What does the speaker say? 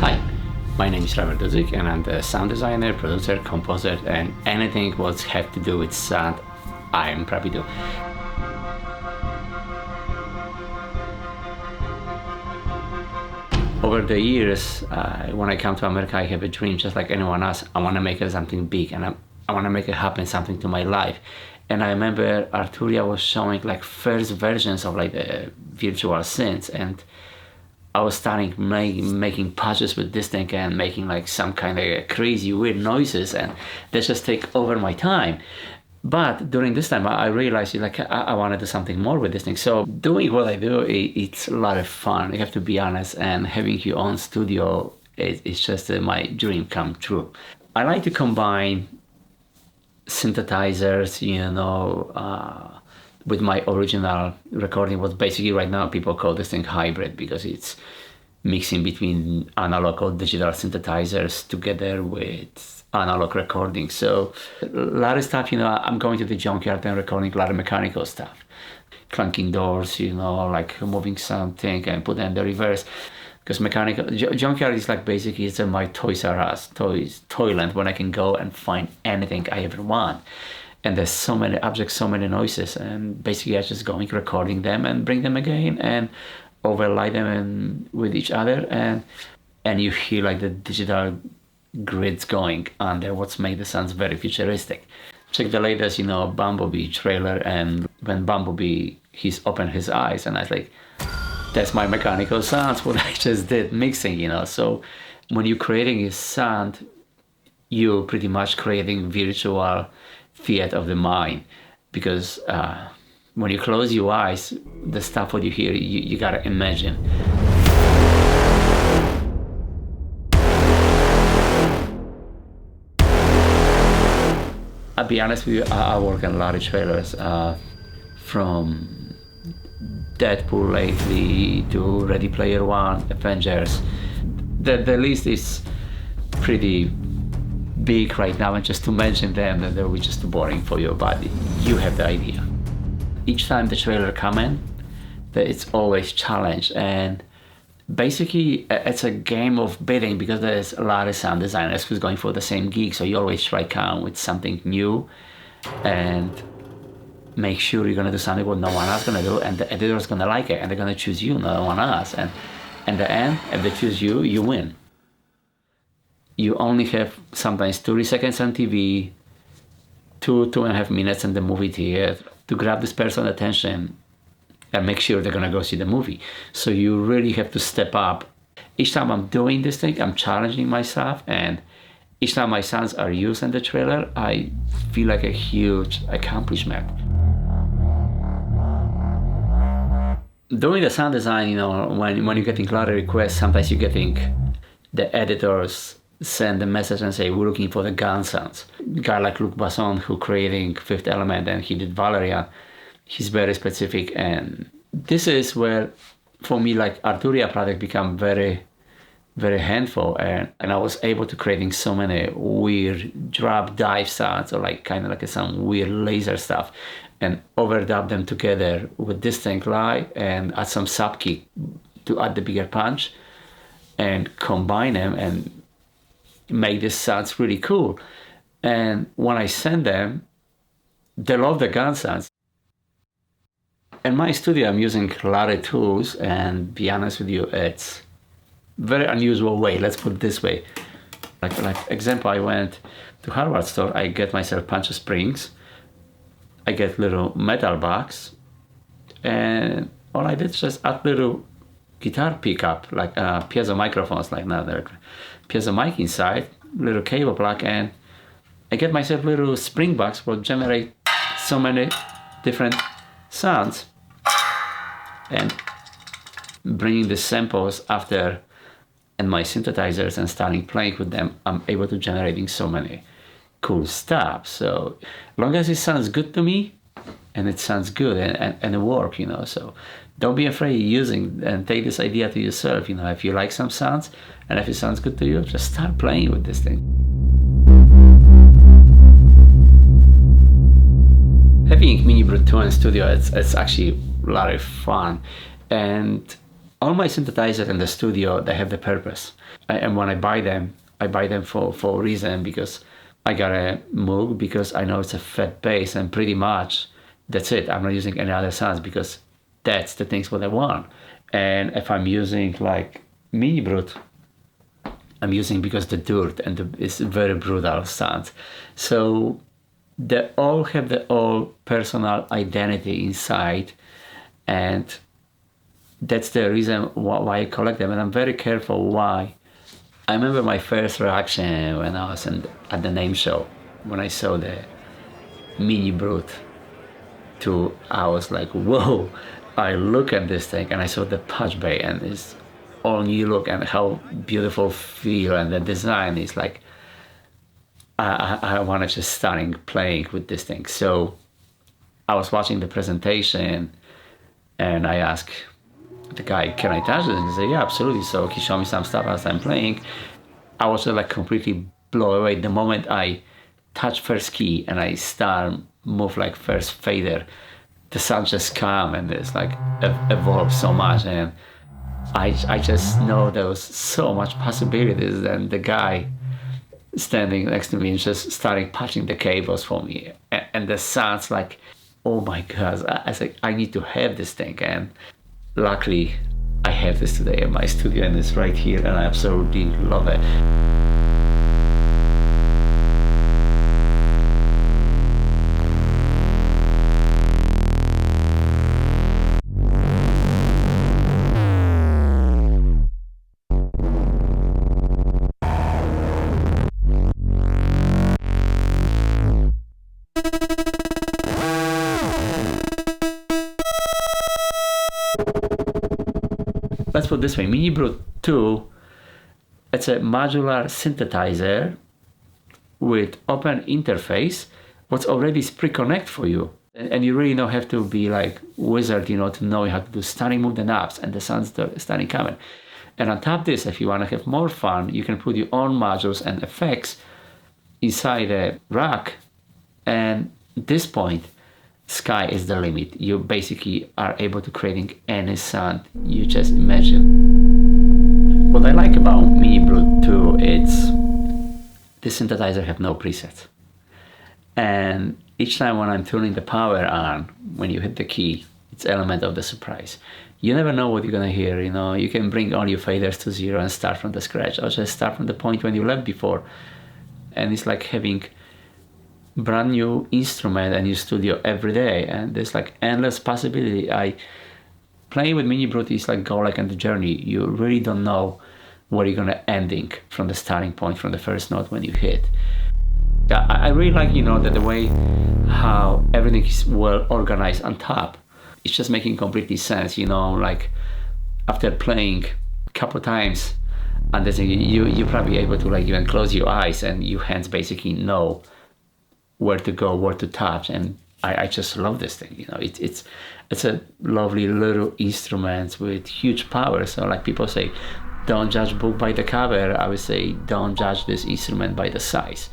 Hi, my name is Robert Dudzic and I'm the sound designer, producer, composer, and anything what have to do with sound, I am probably do. Over the years, when I come to America, I have a dream just like anyone else. I want to make it something big and I want to make it happen, something to my life. And I remember Arturia was showing like first versions of like the virtual synths, and I was starting making patches with this thing and making like some kind of crazy weird noises, and they just take over my time. But during this time, I realized like I want to do something more with this thing. So doing what I do, it's a lot of fun. You have to be honest, and having your own studio is just my dream come true. I like to combine synthesizers, with my original recording. What basically right now people call this thing hybrid, because it's mixing between analog or digital synthesizers together with analog recording. So a lot of stuff, I'm going to the junkyard and recording a lot of mechanical stuff. Clanking doors, like moving something and put it in the reverse. Because mechanical, junkyard is like basically it's my Toys R Us, toyland, when I can go and find anything I ever want. And there's so many objects, so many noises, and basically I just going recording them and bring them again and overlay them with each other, and you hear like the digital grids going under, what's made the sounds very futuristic. Check the latest, Bumblebee trailer, and when Bumblebee, he's opened his eyes, and I was like, that's my mechanical sounds, what I just did mixing, So when you're creating a sound, you're pretty much creating virtual theater of the mind, because when you close your eyes, the stuff what you hear, you gotta imagine. I'll be honest with you, I work on a lot of trailers, from Deadpool lately to Ready Player One, Avengers. The list is pretty big right now, and just to mention them, that they'll be just too boring for your body. You have the idea. Each time the trailer come in, it's always challenge, and basically it's a game of bidding, because there's a lot of sound designers who's going for the same gig, so you always try come with something new and make sure you're gonna do something what no one else gonna do, and the editor's gonna like it, and they're gonna choose you, no one else, and in the end, if they choose you, you win. You only have sometimes 30 seconds on TV, 2.5 minutes in the movie theater to grab this person's attention and make sure they're gonna go see the movie. So you really have to step up. Each time I'm doing this thing, I'm challenging myself, and each time my sounds are used in the trailer, I feel like a huge accomplishment. Doing the sound design, when you're getting a lot of requests, sometimes you're getting the editors send a message and say, we're looking for the gun sounds. A guy like Luc Besson, who creating Fifth Element, and he did Valerian, he's very specific, and this is where, for me, like Arturia project become very, very handful, and I was able to creating so many weird drop dive sounds, or like kind of like some weird laser stuff, and overdub them together with distinct live and add some sub kick to add the bigger punch, and combine them and make this sounds really cool. And when I send them, they love the gun sounds. In my studio, I'm using a lot of tools, and be honest with you, it's very unusual way, let's put it this way. Like example, I went to hardware store, I get myself bunch of springs, I get little metal box, and all I did is just add little guitar pickup, like piezo microphones, like another piezo mic inside, little cable plug, and I get myself little spring box will generate so many different sounds, and bringing the samples after and my synthesizers and starting playing with them, I'm able to generating so many cool stuff. So as long as it sounds good to me, and it sounds good and it works, so don't be afraid using and take this idea to yourself. If you like some sounds and if it sounds good to you, just start playing with this thing. Having MiniBrute 2 in studio, it's actually a lot of fun, and all my synthesizers in the studio, they have the purpose. And when I buy them for a reason, because I got a Moog because I know it's a fat bass, and pretty much that's it. I'm not using any other sounds because that's the things what I want. And if I'm using like MiniBrute, I'm using because the dirt and it's very brutal sounds. So they all have their own personal identity inside, and that's the reason why I collect them. And I'm very careful why. I remember my first reaction when I was at the name show, when I saw the MiniBrute 2, I was like, whoa. I look at this thing and I saw the patch bay and it's all new look and how beautiful feel, and the design is like, I want to just starting playing with this thing. So I was watching the presentation and I asked the guy, can I touch this? And he said, yeah, absolutely. So he showed me some stuff as I'm playing. I was like completely blown away. The moment I touch first key and I start move like first fader, the sound just come and it's like evolved so much. And I just know there was so much possibilities. And the guy standing next to me and just starting patching the cables for me. And the sounds like, oh my God, I was like, I need to have this thing. And luckily, I have this today in my studio and it's right here and I absolutely love it. Let's put it this way, MiniBrute 2, it's a modular synthesizer with open interface, what's already pre-connect for you. And you really don't have to be like wizard, to know how to do starting move the knobs and the sounds starting coming. And on top of this, if you want to have more fun, you can put your own modules and effects inside a rack. And at this point, sky is the limit. You basically are able to create any sound you just imagine. What I like about MiniBrute 2, it's the synthesizer have no presets. And each time when I'm turning the power on, when you hit the key, it's element of the surprise. You never know what you're gonna hear, You can bring all your faders to zero and start from the scratch, or just start from the point when you left before. And it's like having brand new instrument in your studio every day, and there's like endless possibility. Playing with MiniBrute is like go like on the journey. You really don't know where you're gonna ending from the starting point, from the first note when you hit. I really like that the way how everything is well organized on top. It's just making completely sense. Like after playing a couple times on this thing, you're probably able to like even close your eyes and your hands basically know where to go, where to touch, and I just love this thing. It's a lovely little instrument with huge power. So like people say, don't judge book by the cover. I would say don't judge this instrument by the size.